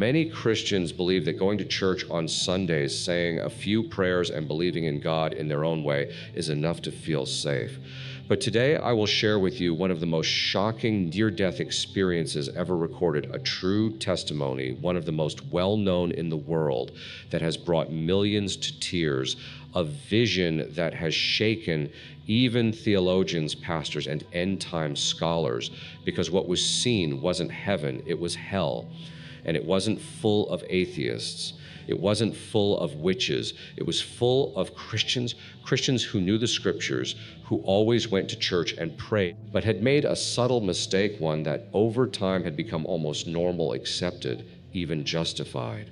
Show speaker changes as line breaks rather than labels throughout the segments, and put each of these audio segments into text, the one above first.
Many Christians believe that going to church on Sundays, saying a few prayers and believing in God in their own way is enough to feel safe. But today I will share with you one of the most shocking near-death experiences ever recorded, a true testimony, one of the most well-known in the world, that has brought millions to tears, a vision that has shaken even theologians, pastors, and end-time scholars, because what was seen wasn't heaven, it was hell. And it wasn't full of atheists. It wasn't full of witches. It was full of Christians who knew the scriptures, who always went to church and prayed, but had made a subtle mistake, one that over time had become almost normal, accepted, even justified.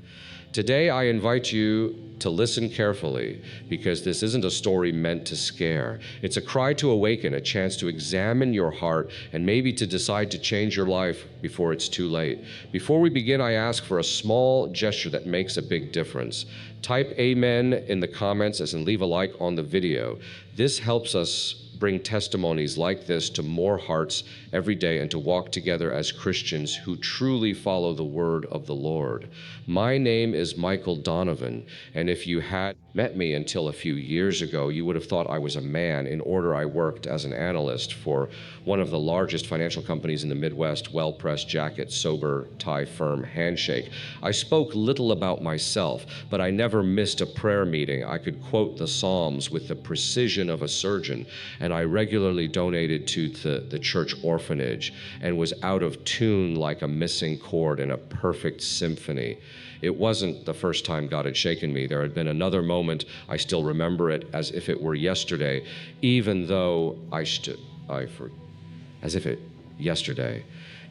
Today, I invite you to listen carefully, because this isn't a story meant to scare. It's a cry to awaken, a chance to examine your heart, and maybe to decide to change your life before it's too late. Before we begin, I ask for a small gesture that makes a big difference. Type amen in the comments and leave a like on the video. This helps us bring testimonies like this to more hearts every day and to walk together as Christians who truly follow the word of the Lord. My name is Michael Donovan, and if you had met me until a few years ago, you would have thought I was a man. In order, I worked as an analyst for one of the largest financial companies in the Midwest, well-pressed jacket, sober tie firm, handshake. I spoke little about myself, but I never missed a prayer meeting. I could quote the Psalms with the precision of a surgeon, and I regularly donated to the church orphanage and was out of tune like a missing chord in a perfect symphony. It wasn't the first time God had shaken me. There had been another moment, I still remember it as if it were yesterday, even though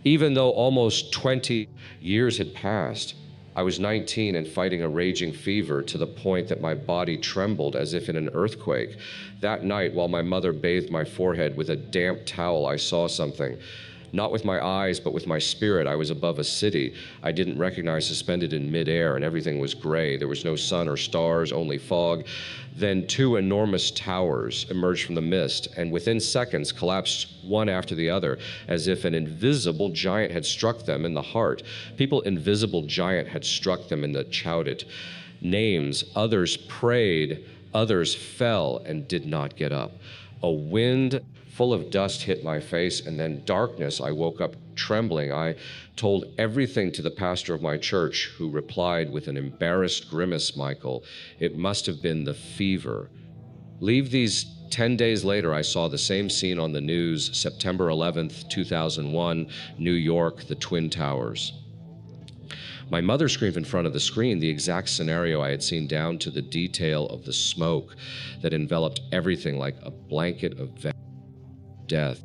Even though almost 20 years had passed, I was 19 and fighting a raging fever to the point that my body trembled as if in an earthquake. That night, while my mother bathed my forehead with a damp towel, I saw something. Not with my eyes, but with my spirit. I was above a city I didn't recognize, suspended in midair, and everything was gray. There was no sun or stars, only fog. Then two enormous towers emerged from the mist, and within seconds collapsed one after the other, as if an invisible giant had struck them in the heart. Invisible giant had struck them in the chowdit. Names, others prayed, others fell and did not get up. A wind full of dust hit my face, and then darkness. I woke up trembling. I told everything to the pastor of my church, who replied with an embarrassed grimace, "Michael, it must have been the fever." Leave these 10 days later, I saw the same scene on the news, September 11th, 2001, New York, the Twin Towers. My mother screamed in front of the screen the exact scenario I had seen, down to the detail of the smoke that enveloped everything like a blanket of death.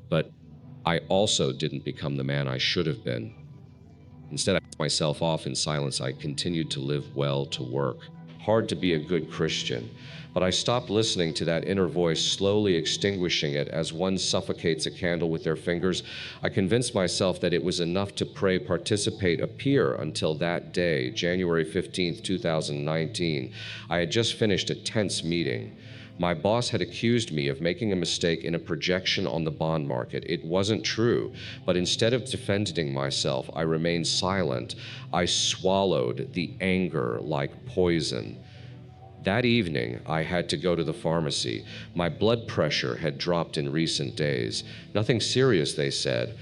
But I also didn't become the man I should have been. Instead, I took myself off in silence. I continued to live well, to work. Hard to be a good Christian. But I stopped listening to that inner voice, slowly extinguishing it as one suffocates a candle with their fingers. I convinced myself that it was enough to pray, participate, appear, until that day, January 15th, 2019. I had just finished a tense meeting. My boss had accused me of making a mistake in a projection on the bond market. It wasn't true, but instead of defending myself, I remained silent. I swallowed the anger like poison. That evening, I had to go to the pharmacy. My blood pressure had dropped in recent days. Nothing serious, they said.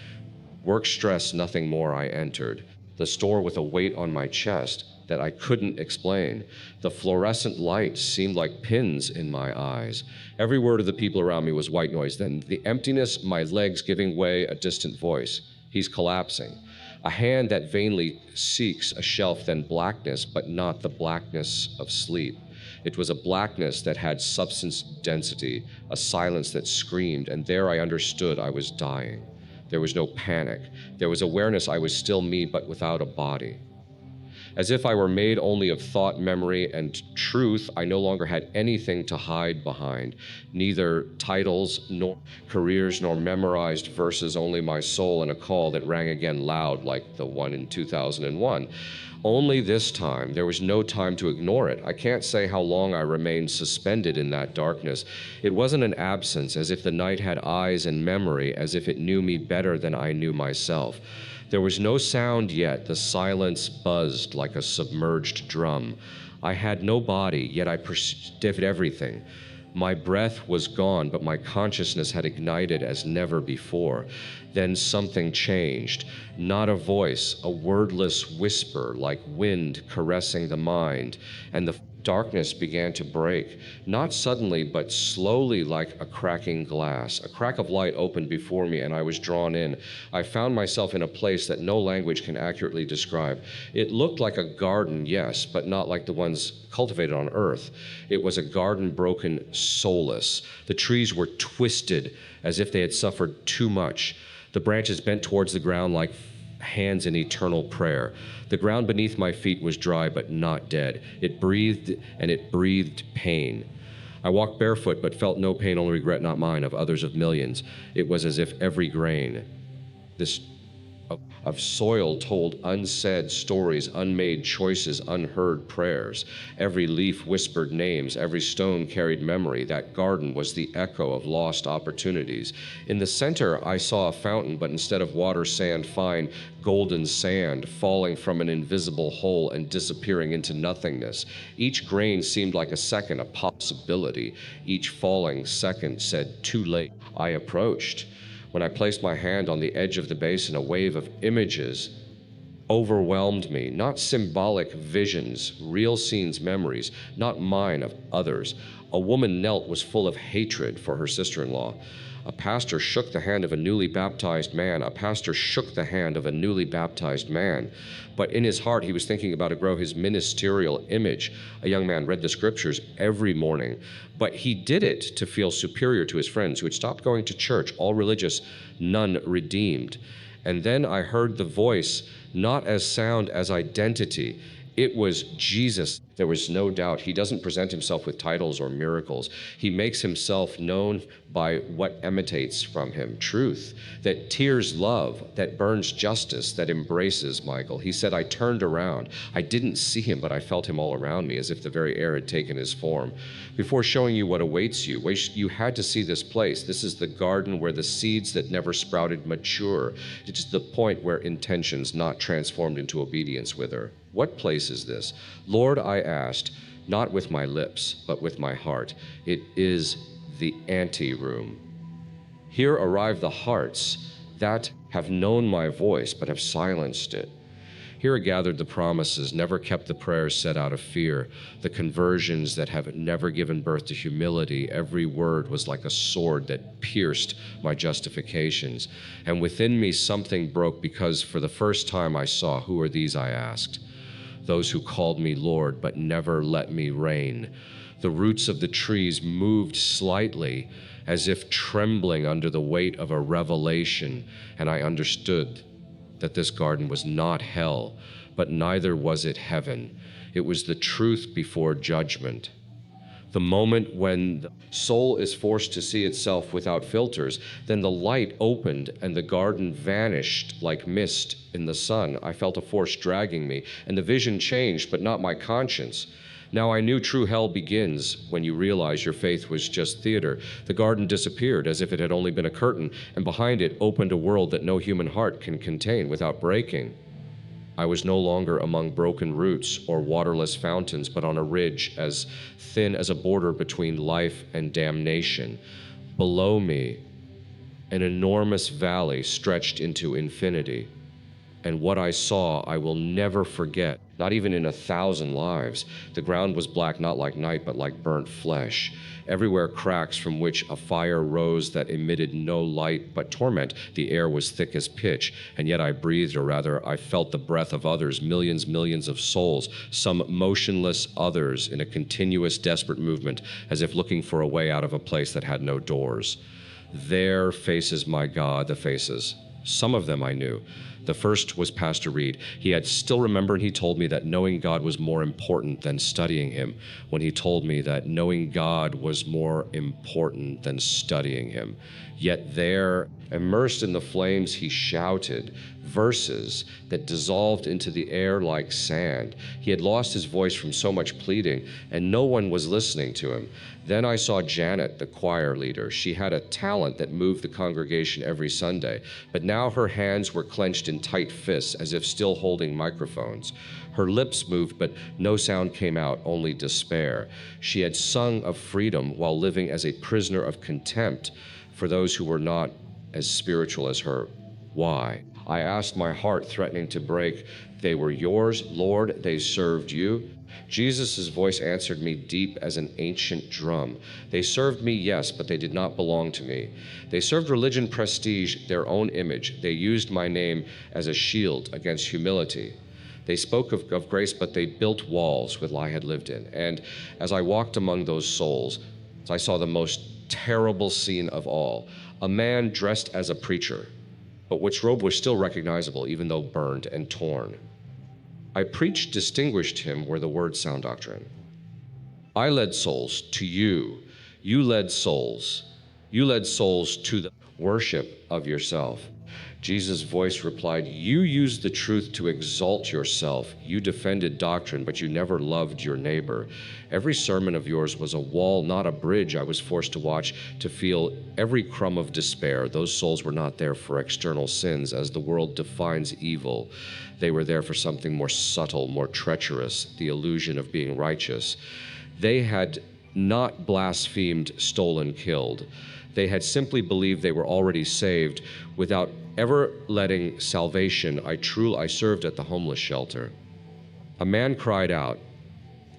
Work stress, nothing more. I entered the store with a weight on my chest that I couldn't explain. The fluorescent light seemed like pins in my eyes. Every word of the people around me was white noise. Then the emptiness, my legs giving way, a distant voice. He's collapsing. A hand that vainly seeks a shelf, then blackness, but not the blackness of sleep. It was a blackness that had substance density, a silence that screamed, and there I understood I was dying. There was no panic. There was awareness I was still me, but without a body. As if I were made only of thought, memory, and truth, I no longer had anything to hide behind. Neither titles, nor careers, nor memorized verses, only my soul and a call that rang again loud like the one in 2001. Only this time, there was no time to ignore it. I can't say how long I remained suspended in that darkness. It wasn't an absence, as if the night had eyes and memory, as if it knew me better than I knew myself. There was no sound yet. The silence buzzed like a submerged drum. I had no body, yet I perceived everything. My breath was gone, but my consciousness had ignited as never before. Then something changed. Not a voice, a wordless whisper like wind caressing the mind, and the darkness began to break, not suddenly, but slowly like a cracking glass. A crack of light opened before me, and I was drawn in. I found myself in a place that no language can accurately describe. It looked like a garden, yes, but not like the ones cultivated on earth. It was a garden broken soulless. The trees were twisted as if they had suffered too much. The branches bent towards the ground like hands in eternal prayer. The ground beneath my feet was dry but not dead. It breathed, and it breathed pain. I walked barefoot but felt no pain, only regret, not mine, of others, of millions. It was as if every grain of soil told unsaid stories, unmade choices, unheard prayers. Every leaf whispered names, every stone carried memory. That garden was the echo of lost opportunities. In the center, I saw a fountain, but instead of water, sand, fine, golden sand, falling from an invisible hole and disappearing into nothingness. Each grain seemed like a second, a possibility. Each falling second said, too late. I approached. When I placed my hand on the edge of the basin, a wave of images overwhelmed me. Not symbolic visions, real scenes, memories, not mine, of others. A woman knelt, was full of hatred for her sister-in-law. A pastor shook the hand of a newly baptized man. A pastor shook the hand of a newly baptized man. But in his heart, he was thinking about to grow his ministerial image. A young man read the scriptures every morning, but he did it to feel superior to his friends who had stopped going to church, all religious, none redeemed. And then I heard the voice, not as sound as identity. It was Jesus. There was no doubt. He doesn't present himself with titles or miracles. He makes himself known by what emanates from him, truth, that tears love, that burns justice, that embraces Michael. He said, I turned around. I didn't see him, but I felt him all around me, as if the very air had taken his form. Before showing you what awaits you, you had to see this place. This is the garden where the seeds that never sprouted mature. It is the point where intentions not transformed into obedience wither. What place is this? Lord, I asked, not with my lips, but with my heart. It is the anteroom. Here arrive the hearts that have known my voice, but have silenced it. Here are gathered the promises, never kept the prayers said out of fear, the conversions that have never given birth to humility. Every word was like a sword that pierced my justifications. And within me something broke, because for the first time I saw, who are these, I asked? Those who called me Lord, but never let me reign. The roots of the trees moved slightly, as if trembling under the weight of a revelation, and I understood that this garden was not hell, but neither was it heaven. It was the truth before judgment. The moment when the soul is forced to see itself without filters, then the light opened and the garden vanished like mist in the sun. I felt a force dragging me, and the vision changed, but not my conscience. Now I knew true hell begins when you realize your faith was just theater. The garden disappeared as if it had only been a curtain, and behind it opened a world that no human heart can contain without breaking. I was no longer among broken roots or waterless fountains, but on a ridge as thin as a border between life and damnation. Below me, an enormous valley stretched into infinity. And what I saw, I will never forget, not even in 1,000 lives. The ground was black, not like night, but like burnt flesh. Everywhere cracks from which a fire rose that emitted no light but torment. The air was thick as pitch, and yet I breathed, or rather, I felt the breath of others, millions of souls, some motionless others in a continuous, desperate movement, as if looking for a way out of a place that had no doors. There faces my God, the faces. Some of them I knew. The first was Pastor Reed. He had still remembered, he told me that knowing God was more important than studying him, when he told me that knowing God was more important than studying him. Yet there, immersed in the flames, he shouted, verses that dissolved into the air like sand. He had lost his voice from so much pleading, and no one was listening to him. Then I saw Janet, the choir leader. She had a talent that moved the congregation every Sunday, but now her hands were clenched in tight fists as if still holding microphones. Her lips moved, but no sound came out, only despair. She had sung of freedom while living as a prisoner of contempt for those who were not as spiritual as her. Why? I asked, my heart threatening to break. They were yours, Lord, they served you. Jesus' voice answered me deep as an ancient drum. They served me, yes, but they did not belong to me. They served religion, prestige, their own image. They used my name as a shield against humility. They spoke of grace, but they built walls with lie I had lived in. And as I walked among those souls, I saw the most terrible scene of all. A man dressed as a preacher, but which robe was still recognizable, even though burned and torn. I preached distinguished him where the words sound doctrine. I led souls to you. You led souls. You led souls to the worship of yourself. Jesus' voice replied, you used the truth to exalt yourself. You defended doctrine, but you never loved your neighbor. Every sermon of yours was a wall, not a bridge I was forced to watch to feel every crumb of despair. Those souls were not there for external sins, as the world defines evil. They were there for something more subtle, more treacherous, the illusion of being righteous. They had not blasphemed, stolen, killed. They had simply believed they were already saved without ever letting salvation. I served at the homeless shelter. A man cried out,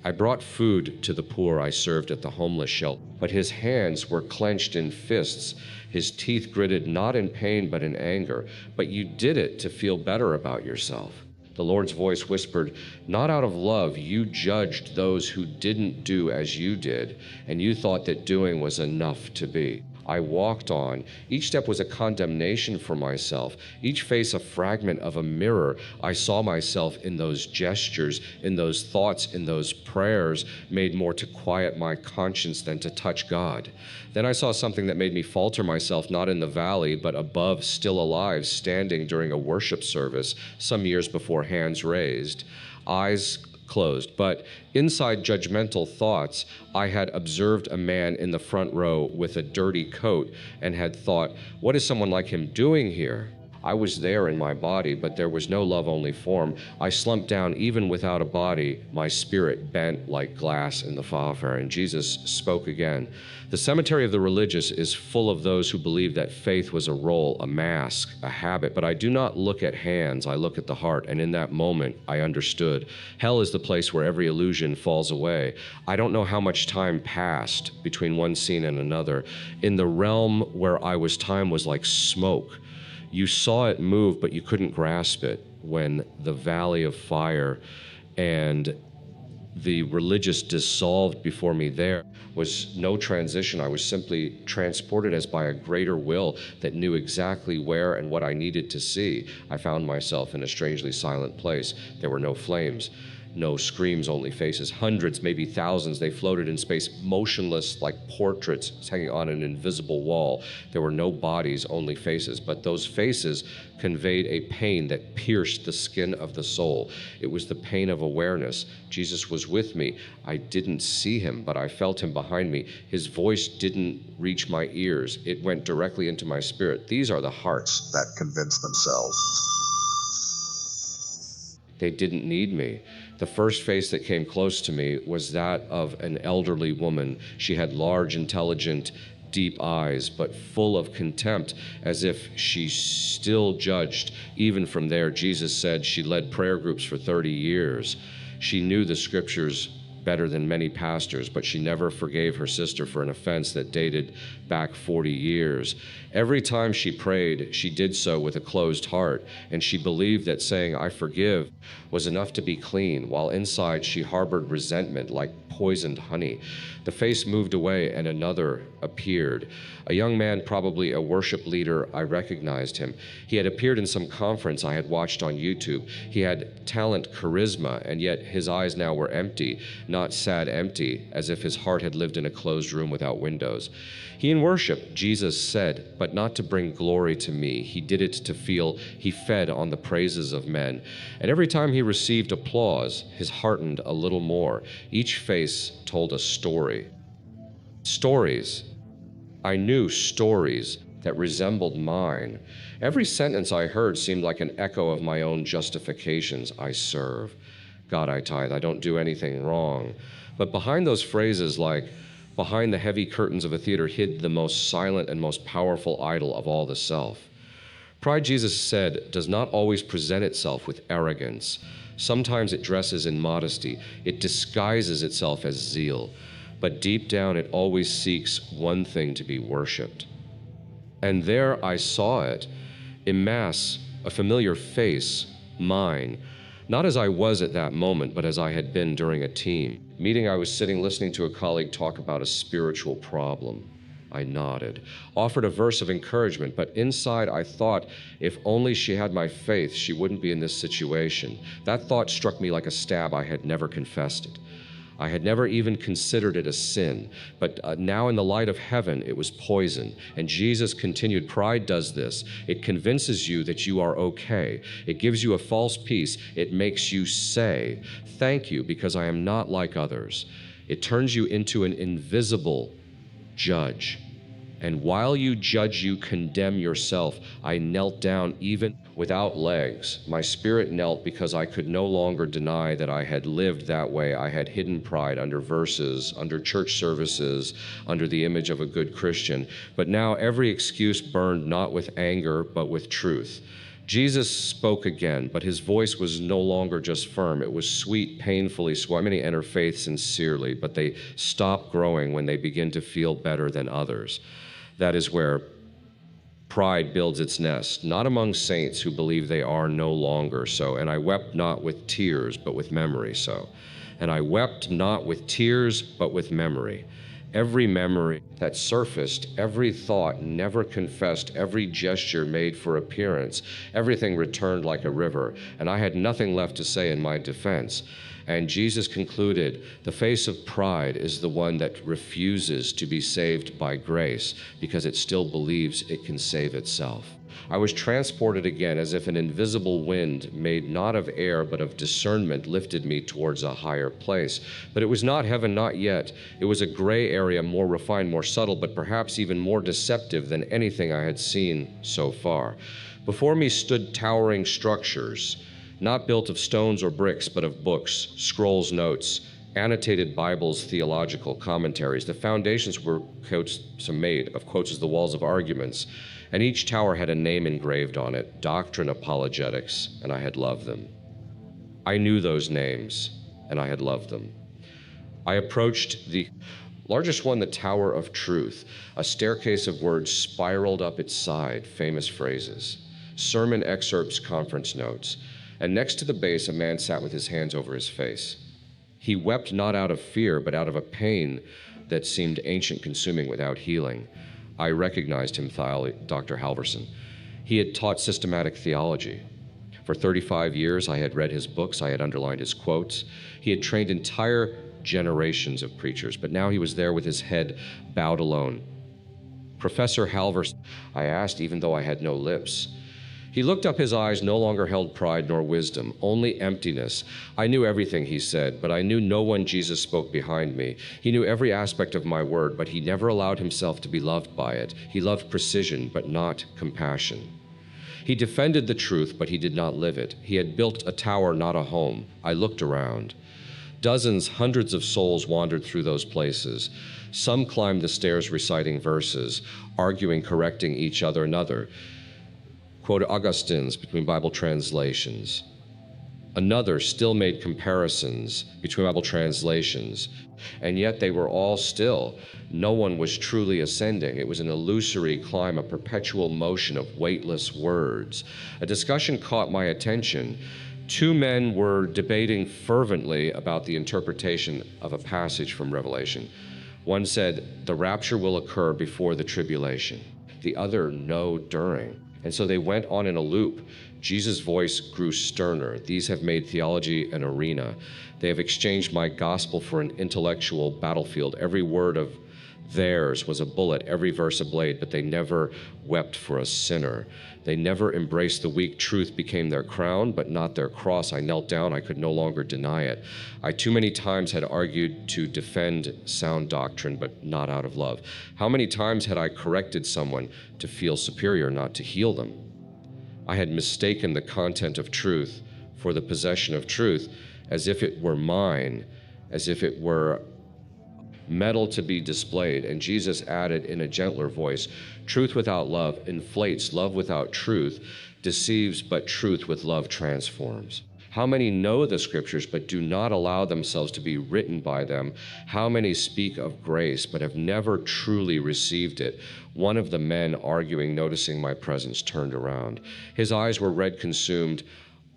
I brought food to the poor. I served at the homeless shelter. But his hands were clenched in fists, his teeth gritted not in pain but in anger. But you did it to feel better about yourself. The Lord's voice whispered, not out of love, you judged those who didn't do as you did, and you thought that doing was enough to be. I walked on. Each step was a condemnation for myself, each face a fragment of a mirror. I saw myself in those gestures, in those thoughts, in those prayers, made more to quiet my conscience than to touch God. Then I saw something that made me falter myself, not in the valley, but above, still alive, standing during a worship service some years before, hands raised, eyes closed, but inside judgmental thoughts, I had observed a man in the front row with a dirty coat and had thought, what is someone like him doing here? I was there in my body, but there was no love-only form. I slumped down even without a body, my spirit bent like glass in the fire, and Jesus spoke again. The cemetery of the religious is full of those who believe that faith was a role, a mask, a habit, but I do not look at hands, I look at the heart, and in that moment, I understood. Hell is the place where every illusion falls away. I don't know how much time passed between one scene and another. In the realm where I was, time was like smoke. You saw it move, but you couldn't grasp it. When the valley of fire and the religious dissolved before me, there was no transition. I was simply transported as by a greater will that knew exactly where and what I needed to see. I found myself in a strangely silent place. There were no flames, no screams, only faces. Hundreds, maybe thousands, they floated in space, motionless like portraits hanging on an invisible wall. There were no bodies, only faces, but those faces conveyed a pain that pierced the skin of the soul. It was the pain of awareness. Jesus was with me. I didn't see him, but I felt him behind me. His voice didn't reach my ears. It went directly into my spirit. These are the hearts
that convince themselves
they didn't need me. The first face that came close to me was that of an elderly woman. She had large, intelligent, deep eyes, but full of contempt, as if she still judged. Even from there, Jesus said she led prayer groups for 30 years. She knew the scriptures better than many pastors, but she never forgave her sister for an offense that dated back 40 years. Every time she prayed, she did so with a closed heart, and she believed that saying, I forgive, was enough to be clean, while inside she harbored resentment like poisoned honey. The face moved away and another appeared. A young man, probably a worship leader. I recognized him. He had appeared in some conference I had watched on YouTube. He had talent, charisma, and yet his eyes now were empty. not sad empty, as if his heart had lived in a closed room without windows. He in worship, Jesus said, but not to bring glory to me. He did it to feel he fed on the praises of men. And every time he received applause, his heartened a little more. Each face told a story. Stories. I knew stories that resembled mine. Every sentence I heard seemed like an echo of my own justifications. I serve. God, I tithe. I don't do anything wrong. But behind those phrases, like behind the heavy curtains of a theater, hid the most silent and most powerful idol of all, the self. Pride, Jesus said, does not always present itself with arrogance. Sometimes it dresses in modesty. It disguises itself as zeal. But deep down, it always seeks one thing: to be worshipped. And there I saw it, in mass, a familiar face, mine, not as I was at that moment, but as I had been during a team meeting. I was sitting listening to a colleague talk about a spiritual problem. I nodded, offered a verse of encouragement, but inside I thought, if only she had my faith, she wouldn't be in this situation. That thought struck me like a stab. I had never confessed it. I had never even considered it a sin, but now in the light of heaven, it was poison. And Jesus continued, pride does this. It convinces you that you are okay. It gives you a false peace. It makes you say, thank you, because I am not like others. It turns you into an invisible judge. And while you judge, you condemn yourself. I knelt down even without legs. My spirit knelt because I could no longer deny that I had lived that way. I had hidden pride under verses, under church services, under the image of a good Christian. But now every excuse burned not with anger, but with truth. Jesus spoke again, but his voice was no longer just firm. It was sweet, painfully sweet. Many enter faith sincerely, but they stop growing when they begin to feel better than others. That is where pride builds its nest, not among saints who believe they are no longer so. And I wept not with tears, but with memory so. And I wept not with tears, but with memory. Every memory that surfaced, every thought never confessed, every gesture made for appearance, everything returned like a river, and I had nothing left to say in my defense. And Jesus concluded, the face of pride is the one that refuses to be saved by grace because it still believes it can save itself. I was transported again as if an invisible wind made not of air but of discernment lifted me towards a higher place. But it was not heaven, not yet. It was a gray area, more refined, more subtle, but perhaps even more deceptive than anything I had seen so far. Before me stood towering structures, not built of stones or bricks, but of books, scrolls, notes, annotated Bibles, theological commentaries. The foundations were made of quotes as the walls of arguments, and each tower had a name engraved on it, Doctrine Apologetics, and I had loved them. I knew those names, and I had loved them. I approached the largest one, the Tower of Truth. A staircase of words spiraled up its side, famous phrases, sermon excerpts, conference notes. And next to the base, a man sat with his hands over his face. He wept not out of fear, but out of a pain that seemed ancient, consuming, without healing. I recognized him, Dr. Halverson. He had taught systematic theology. For 35 years, I had read his books. I had underlined his quotes. He had trained entire generations of preachers, but now he was there with his head bowed alone. Professor Halverson, I asked, even though I had no lips. He looked up. His eyes no longer held pride nor wisdom, only emptiness. I knew everything he said, but I knew no one. Jesus spoke behind me. He knew every aspect of my word, but he never allowed himself to be loved by it. He loved precision, but not compassion. He defended the truth, but he did not live it. He had built a tower, not a home. I looked around. Dozens, hundreds of souls wandered through those places. Some climbed the stairs reciting verses, arguing, correcting each other. Another quoted Augustine's between Bible translations. Another still made comparisons between Bible translations, and yet they were all still. No one was truly ascending. It was an illusory climb, a perpetual motion of weightless words. A discussion caught my attention. Two men were debating fervently about the interpretation of a passage from Revelation. One said, the rapture will occur before the tribulation. The other, no, during. And so they went on in a loop. Jesus' voice grew sterner. These have made theology an arena. They have exchanged my gospel for an intellectual battlefield. Every word of theirs was a bullet, every verse a blade, but they never wept for a sinner. They never embraced the weak. Truth became their crown, but not their cross. I knelt down. I could no longer deny it. I too many times had argued to defend sound doctrine, but not out of love. How many times had I corrected someone to feel superior, not to heal them? I had mistaken the content of truth for the possession of truth, as if it were mine, as if it were metal to be displayed. And Jesus added in a gentler voice, truth without love inflates, love without truth deceives, but truth with love transforms. How many know the scriptures but do not allow themselves to be written by them? How many speak of grace but have never truly received it? One of the men arguing, noticing my presence, turned around. His eyes were red consumed.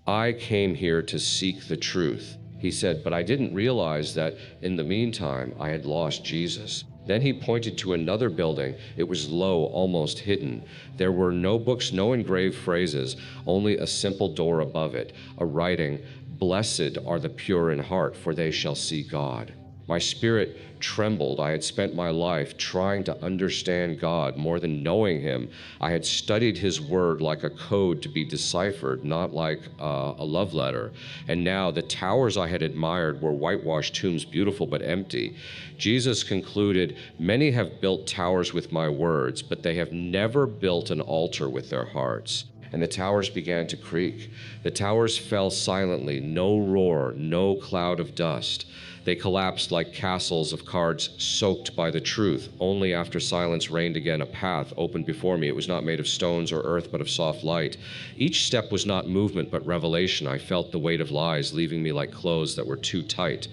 I came here to seek the truth. He said, but I didn't realize that in the meantime, I had lost Jesus. Then he pointed to another building. It was low, almost hidden. There were no books, no engraved phrases, only a simple door above it, a writing, blessed are the pure in heart, for they shall see God. My spirit trembled. I had spent my life trying to understand God more than knowing him. I had studied his word like a code to be deciphered, not like a love letter. And now the towers I had admired were whitewashed tombs, beautiful but empty. Jesus concluded, many have built towers with my words, but they have never built an altar with their hearts. And the towers began to creak. The towers fell silently, no roar, no cloud of dust. They collapsed like castles of cards soaked by the truth. Only after silence reigned again, a path opened before me. It was not made of stones or earth, but of soft light. Each step was not movement, but revelation. I felt the weight of lies leaving me like clothes that were too tight.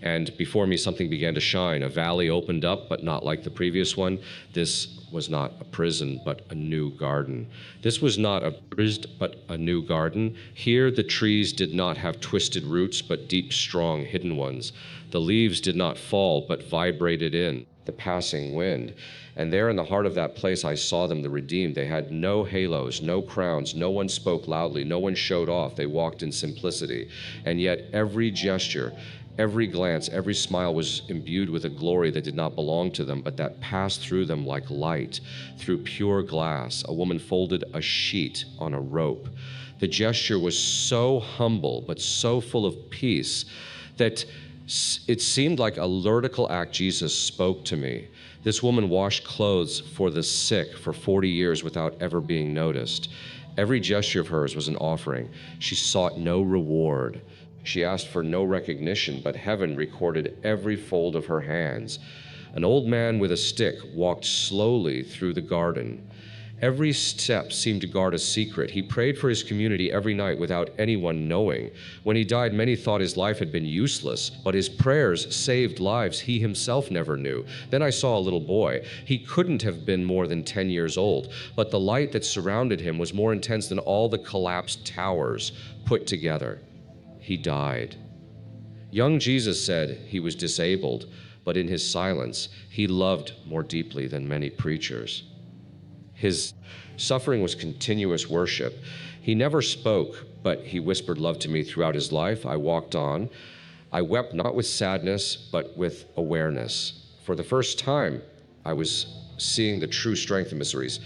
And before me, something began to shine. A valley opened up, but not like the previous one. This was not a prison, but a new garden. This was not a prison, but a new garden. Here, the trees did not have twisted roots, but deep, strong, hidden ones. The leaves did not fall, but vibrated in the passing wind. And there in the heart of that place, I saw them, the redeemed. They had no halos, no crowns. No one spoke loudly. No one showed off. They walked in simplicity. And yet every gesture, every glance, every smile was imbued with a glory that did not belong to them, but that passed through them like light, through pure glass. A woman folded a sheet on a rope. The gesture was so humble, but so full of peace that it seemed like a liturgical act. Jesus spoke to me. This woman washed clothes for the sick for 40 years without ever being noticed. Every gesture of hers was an offering. She sought no reward. She asked for no recognition, but heaven recorded every fold of her hands. An old man with a stick walked slowly through the garden. Every step seemed to guard a secret. He prayed for his community every night without anyone knowing. When he died, many thought his life had been useless, but his prayers saved lives he himself never knew. Then I saw a little boy. He couldn't have been more than 10 years old, but the light that surrounded him was more intense than all the collapsed towers put together. He died. Young Jesus said he was disabled, but in his silence, he loved more deeply than many preachers. His suffering was continuous worship. He never spoke, but he whispered love to me throughout his life. I walked on. I wept not with sadness, but with awareness. For the first time, I was seeing the true strength of miseries,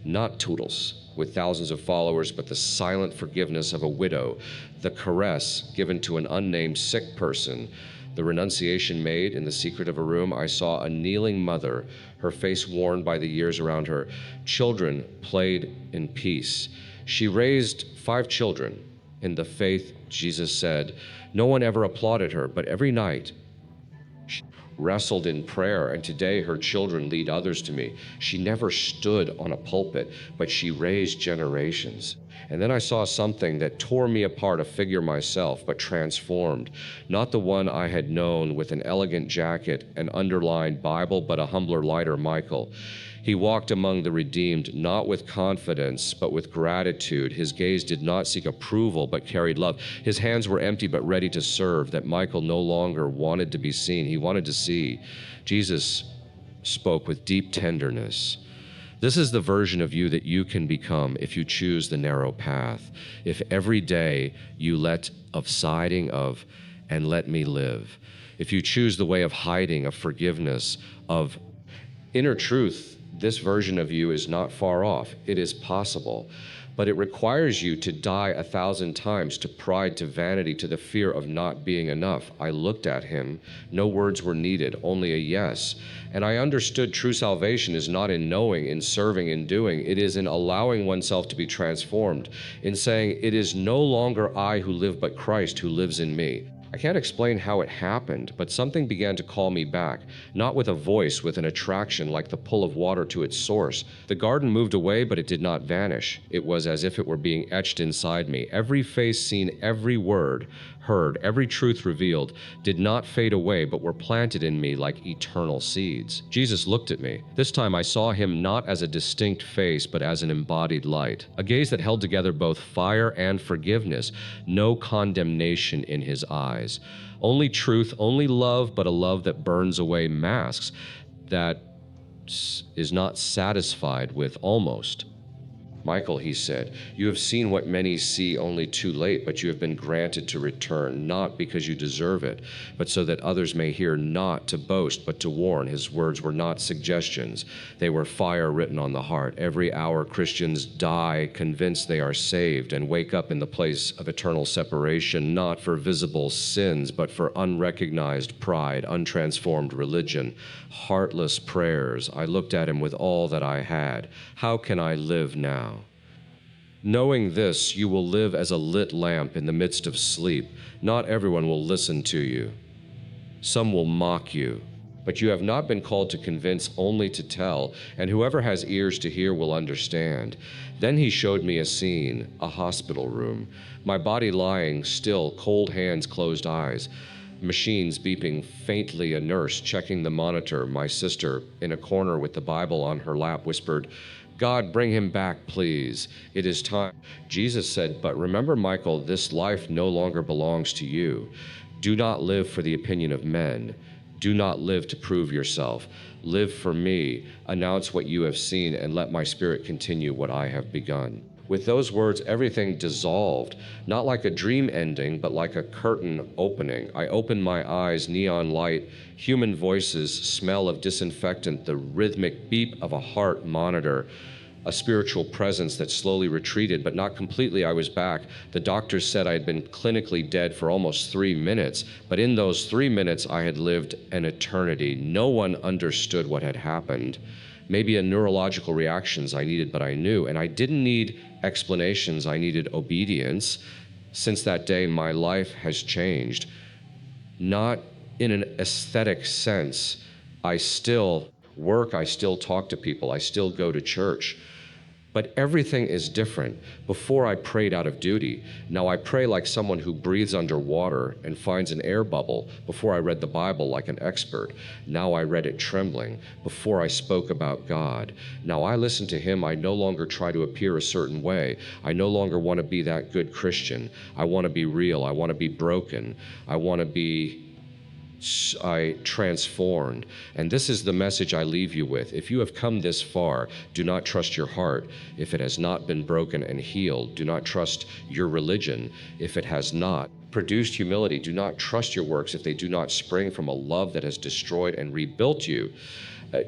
not toodles with thousands of followers, but the silent forgiveness of a widow, the caress given to an unnamed sick person, the renunciation made in the secret of a room. I saw a kneeling mother, her face worn by the years around her. Children played in peace. She raised 5 children in the faith, Jesus said. No one ever applauded her, but every night she wrestled in prayer, and today her children lead others to me. She never stood on a pulpit, but she raised generations. And then I saw something that tore me apart, a figure myself, but transformed. Not the one I had known with an elegant jacket and underlined Bible, but a humbler, lighter Michael. He walked among the redeemed, not with confidence, but with gratitude. His gaze did not seek approval, but carried love. His hands were empty, but ready to serve. That Michael no longer wanted to be seen. He wanted to see. Jesus spoke with deep tenderness. This is the version of you that you can become if you choose the narrow path. If every day you let of siding of and let me live. If you choose the way of hiding, of forgiveness, of inner truth, this version of you is not far off. It is possible. But it requires you to die 1,000 times, to pride, to vanity, to the fear of not being enough. I looked at him. No words were needed, only a yes. And I understood true salvation is not in knowing, in serving, in doing. It is in allowing oneself to be transformed, in saying, it is no longer I who live, but Christ who lives in me. I can't explain how it happened, but something began to call me back, not with a voice, with an attraction like the pull of water to its source. The garden moved away, but it did not vanish. It was as if it were being etched inside me. Every face seen, every word heard, every truth revealed did not fade away, but were planted in me like eternal seeds. Jesus looked at me. This time I saw him not as a distinct face, but as an embodied light, a gaze that held together both fire and forgiveness, no condemnation in his eyes. Only truth, only love, but a love that burns away masks, that is not satisfied with almost. Michael, he said, you have seen what many see only too late, but you have been granted to return, not because you deserve it, but so that others may hear, not to boast, but to warn. His words were not suggestions. They were fire written on the heart. Every hour Christians die convinced they are saved and wake up in the place of eternal separation, not for visible sins, but for unrecognized pride, untransformed religion, heartless prayers. I looked at him with all that I had. How can I live now? Knowing this, you will live as a lit lamp in the midst of sleep. Not everyone will listen to you. Some will mock you. But you have not been called to convince, only to tell, and whoever has ears to hear will understand. Then he showed me a scene, a hospital room. My body lying still, cold hands, closed eyes. Machines beeping faintly, a nurse checking the monitor. My sister, in a corner with the Bible on her lap, whispered, God, bring him back, please. It is time. Jesus said, but remember, Michael, this life no longer belongs to you. Do not live for the opinion of men. Do not live to prove yourself. Live for me. Announce what you have seen, and let my spirit continue what I have begun. With those words, everything dissolved, not like a dream ending, but like a curtain opening. I opened my eyes, neon light, human voices, smell of disinfectant, the rhythmic beep of a heart monitor, a spiritual presence that slowly retreated, but not completely. I was back. The doctors said I had been clinically dead for almost 3 minutes, but in those 3 minutes, I had lived an eternity. No one understood what had happened. Maybe a neurological reactions I needed, but I knew. And I didn't need explanations, I needed obedience. Since that day, my life has changed. Not in an aesthetic sense. I still work, I still talk to people, I still go to church. But everything is different. Before I prayed out of duty. Now I pray like someone who breathes underwater and finds an air bubble. Before I read the Bible like an expert. Now I read it trembling. Before I spoke about God. Now I listen to him. I no longer try to appear a certain way. I no longer want to be that good Christian. I want to be real. I want to be broken. I want to be transformed. And this is the message I leave you with. If you have come this far, do not trust your heart if it has not been broken and healed. Do not trust your religion if it has not produced humility. Do not trust your works if they do not spring from a love that has destroyed and rebuilt you.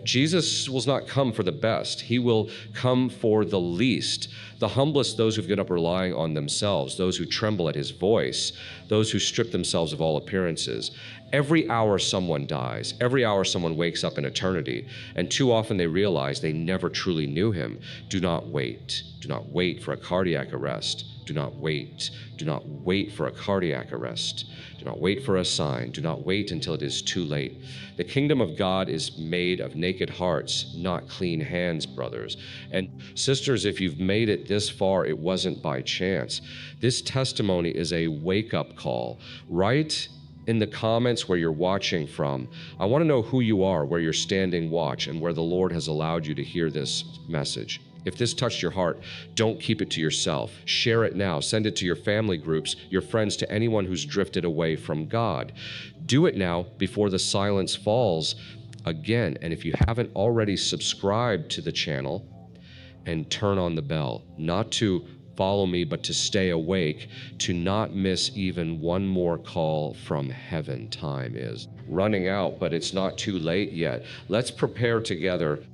Jesus will not come for the best. He will come for the least, the humblest, those who've given up relying on themselves, those who tremble at his voice, those who strip themselves of all appearances. Every hour someone dies, every hour someone wakes up in eternity, and too often they realize they never truly knew him. Do not wait. Do not wait for a cardiac arrest. Do not wait. Do not wait for a cardiac arrest. Do not wait for a sign. Do not wait until it is too late. The kingdom of God is made of naked hearts, not clean hands, brothers. And sisters, if you've made it this far, it wasn't by chance. This testimony is a wake-up call. Write in the comments where you're watching from. I want to know who you are, where you're standing watch, and where the Lord has allowed you to hear this message. If this touched your heart, don't keep it to yourself. Share it now. Send it to your family groups, your friends, to anyone who's drifted away from God. Do it now before the silence falls again. And if you haven't already subscribed to the channel, and turn on the bell, not to follow me, but to stay awake, to not miss even one more call from heaven. Time is running out, but it's not too late yet. Let's prepare together